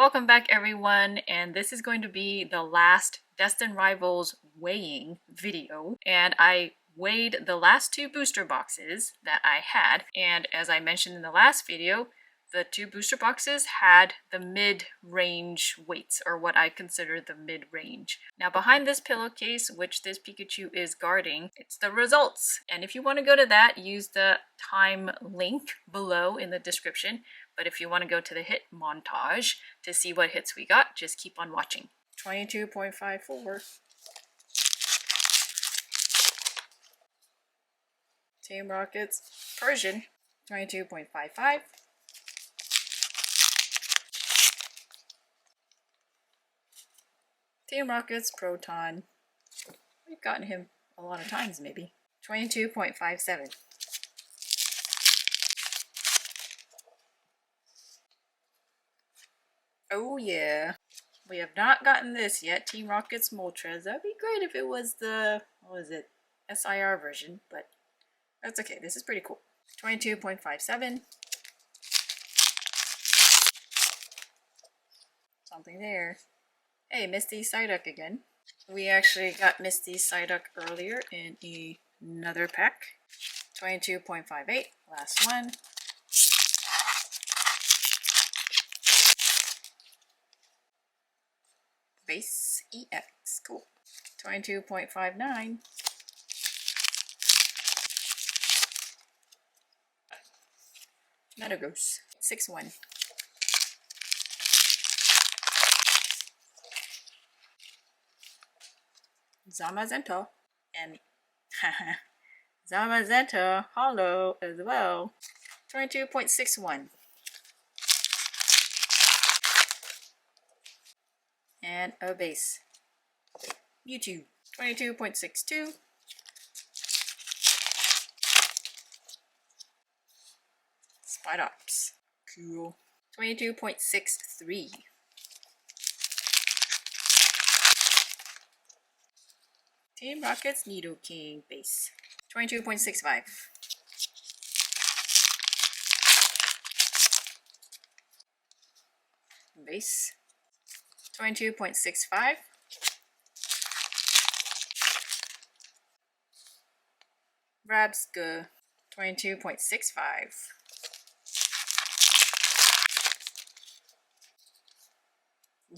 Welcome back everyone, and this is going to be the last Destined Rivals weighing video, and I weighed the last two booster boxes that I had, and as I mentioned in the last video, the two booster boxes had the mid-range weights, or what I consider the mid-range. Now behind this pillowcase, which this Pikachu is guarding, it's the results. And if you want to go to that, use the time link below in the description. But if you want to go to the hit montage to see what hits we got, just keep on watching. 22.54. Team Rocket's Persian, 22.55. Team Rocket's Proton. We've gotten him a lot of times maybe. 22.57. Oh yeah. We have not gotten this yet. Team Rocket's Moltres. That'd be great if it was the, what was it, SIR version, but that's okay. This is pretty cool. 22.57. Something there. Hey, Misty Psyduck again. We actually got Misty Psyduck earlier in another pack. 22.58. Last one. Base EX. Cool. 22.59. Metagross. 6-1. Zamazenta. And Zamazenta Hollow as well. 22.61. And a base. Mewtwo. 22.62. Spidops. Cool. 22.63. Team Rocket's Nidoking base. 22.65. Base. 22.65. Rabska. 22.65.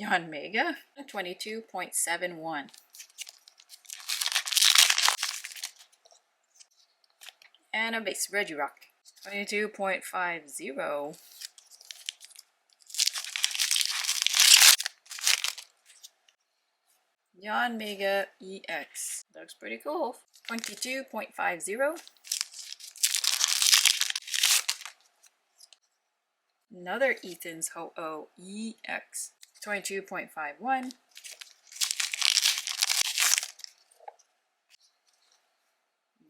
Yanmega. 22.71. And a base Regirock. 22.50. Yanmega EX. Looks pretty cool. 22.50. Another Ethan's Ho-Oh EX. 22.51.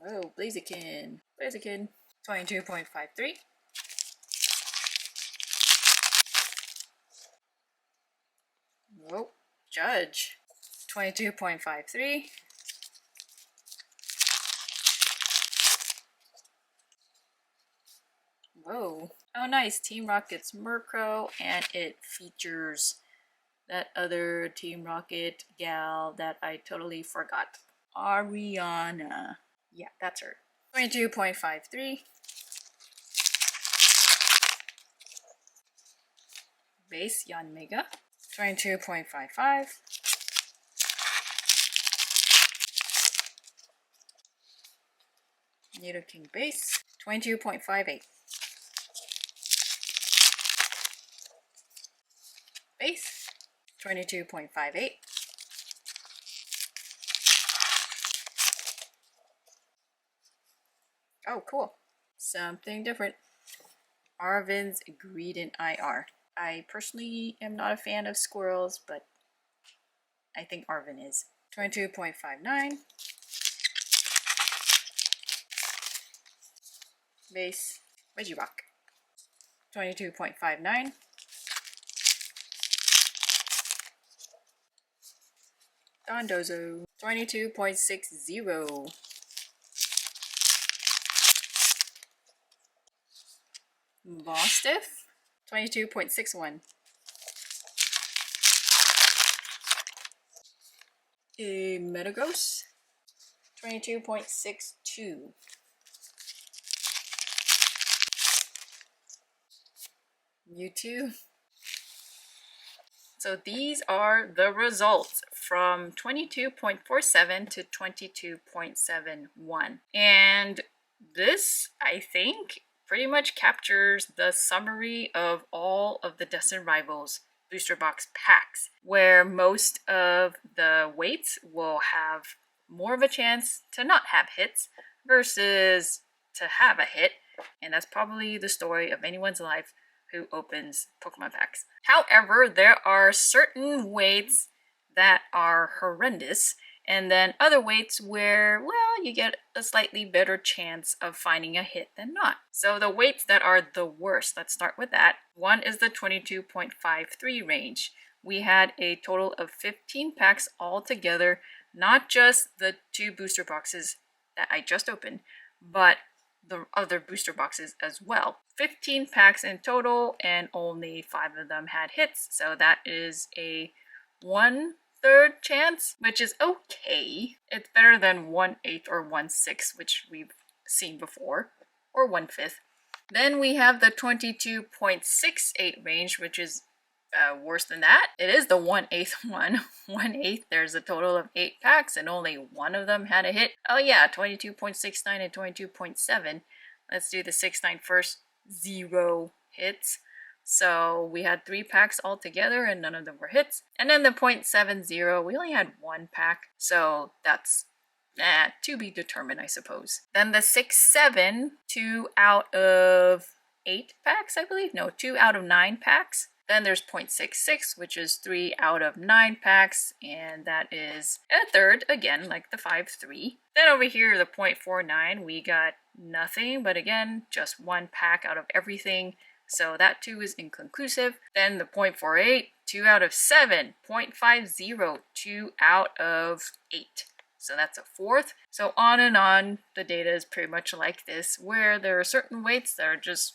Oh, Blaziken. Blaziken. 22.53. Oh, Judge. 22.53. Whoa. Oh nice, Team Rocket's Murkrow, and it features that other Team Rocket gal that I totally forgot. Ariana. Yeah, that's her. 22.53. Base Yanmega. 22.55. Nidoking base. 22.58. Base. 22.58. Oh, cool. Something different. Arvin's Greedent IR. I personally am not a fan of squirrels, but I think Arvin is. 22.59. Base Regirock. 22.59. Dondozo. 22.60. Bostiff. 22.61. A Metagross, 22.62. Mewtwo. So these are the results from 22.47 to 22.71. And this, I think, pretty much captures the summary of all of the Destined Rivals booster box packs, where most of the weights will have more of a chance to not have hits versus to have a hit. And that's probably the story of anyone's life who opens Pokemon packs. However, there are certain weights that are horrendous, and then other weights where, well, you get a slightly better chance of finding a hit than not. So the weights that are the worst, let's start with that. One is the 22.53 range. We had a total of 15 packs altogether, not just the 2 booster boxes that I just opened, but the other booster boxes as well. 15 packs in total, and only 5 of them had hits, so that is a 1/3 chance, which is okay. It's better than 1/8 or 1/6, which we've seen before, or 1/5. Then we have the 22.68 range, which is worse than that. It is the 1/8 one. 1/8, there's a total of 8 packs and only 1 of them had a hit. Oh yeah, 22.69 and 22.7. Let's do the 69 first. 0 hits. So we had 3 packs altogether and none of them were hits. And then the 0.70, we only had 1 pack. So that's to be determined, I suppose. Then the 6-7, 2 out of 8 packs, I believe. No, 2 out of 9 packs. Then there's 0.66, which is 3 out of 9 packs, and that is a third, again, like the 5-3. Then over here, the 0.49, we got nothing, but again, just 1 pack out of everything, so that too is inconclusive. Then the 0.48, 2 out of 7, 0.50, 2 out of 8. So that's a fourth. So on and on, the data is pretty much like this, where there are certain weights that are just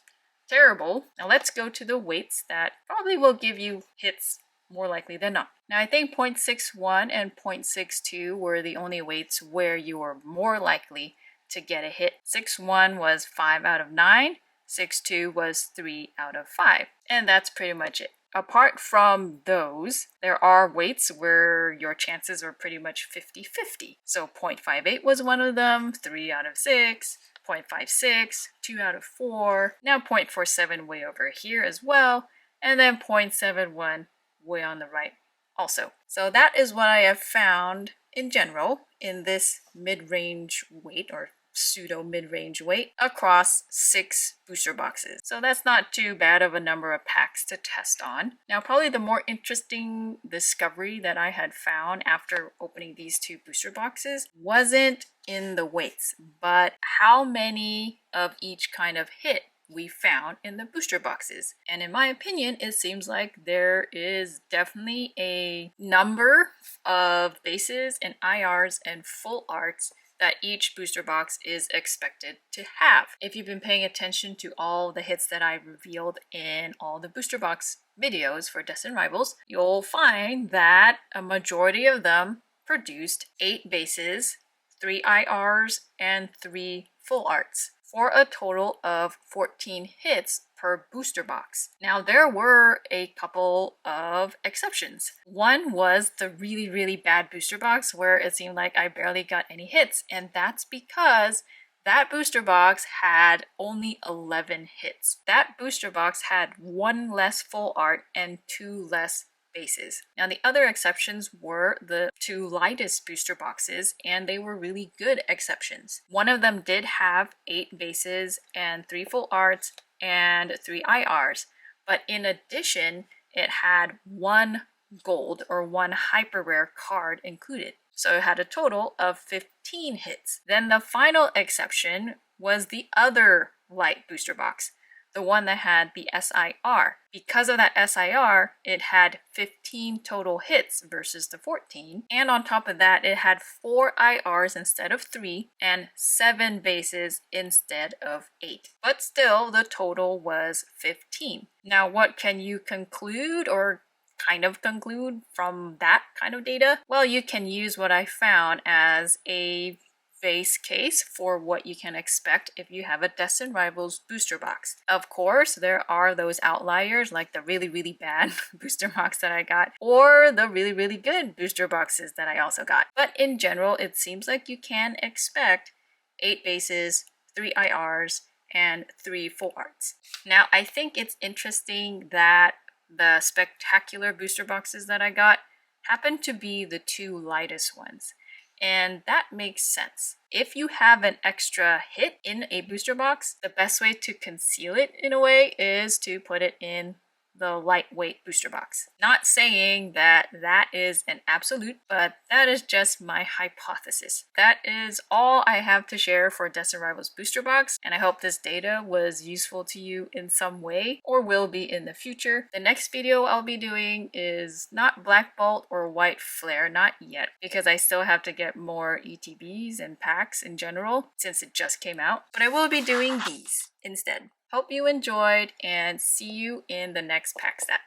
terrible. Now let's go to the weights that probably will give you hits more likely than not. Now I think 0.61 and 0.62 were the only weights where you were more likely to get a hit. 6-1 was 5 out of 9, 6-2 was 3 out of 5, and that's pretty much it. Apart from those, there are weights where your chances are pretty much 50-50. So 0.58 was one of them, 3 out of 6, 0.56, 2 out of 4, now 0.47 way over here as well, and then 0.71 way on the right also. So that is what I have found in general in this mid-range weight, or pseudo mid-range weight, across 6 booster boxes. So that's not too bad of a number of packs to test on. Now probably the more interesting discovery that I had found after opening these 2 booster boxes wasn't in the weights, but how many of each kind of hit we found in the booster boxes. And in my opinion, it seems like there is definitely a number of bases and IRs and full arts that each booster box is expected to have. If you've been paying attention to all the hits that I revealed in all the booster box videos for Destined Rivals, you'll find that a majority of them produced 8 bases, 3 IRs, and 3 full arts, for a total of 14 hits per booster box. Now there were a couple of exceptions. One was the really, really bad booster box where it seemed like I barely got any hits, and that's because that booster box had only 11 hits. That booster box had 1 less full art and 2 less bases. Now the other exceptions were the 2 lightest booster boxes, and they were really good exceptions. One of them did have 8 bases and 3 full arts and 3 IRs, but in addition it had 1 gold or 1 hyper rare card included. So it had a total of 15 hits. Then the final exception was the other light booster box, the one that had the SIR. Because of that SIR, it had 15 total hits versus the 14. And on top of that, it had 4 IRs instead of 3 and 7 bases instead of 8. But still, the total was 15. Now, what can you conclude or kind of conclude from that kind of data? Well, you can use what I found as a base case for what you can expect if you have a Destined Rivals booster box. Of course, there are those outliers like the really, really bad booster box that I got, or the really, really good booster boxes that I also got. But in general, it seems like you can expect 8 bases, 3 IRs, and 3 full arts. Now, I think it's interesting that the spectacular booster boxes that I got happen to be the 2 lightest ones. And that makes sense. If you have an extra hit in a booster box, the best way to conceal it in a way is to put it in the lightweight booster box. Not saying that that is an absolute, but that is just my hypothesis. That is all I have to share for Destined Rivals booster box, and I hope this data was useful to you in some way, or will be in the future. The next video I'll be doing is not Black Bolt or White Flare, not yet, because I still have to get more ETBs and packs in general, since it just came out, but I will be doing these instead. Hope you enjoyed, and see you in the next PackStat.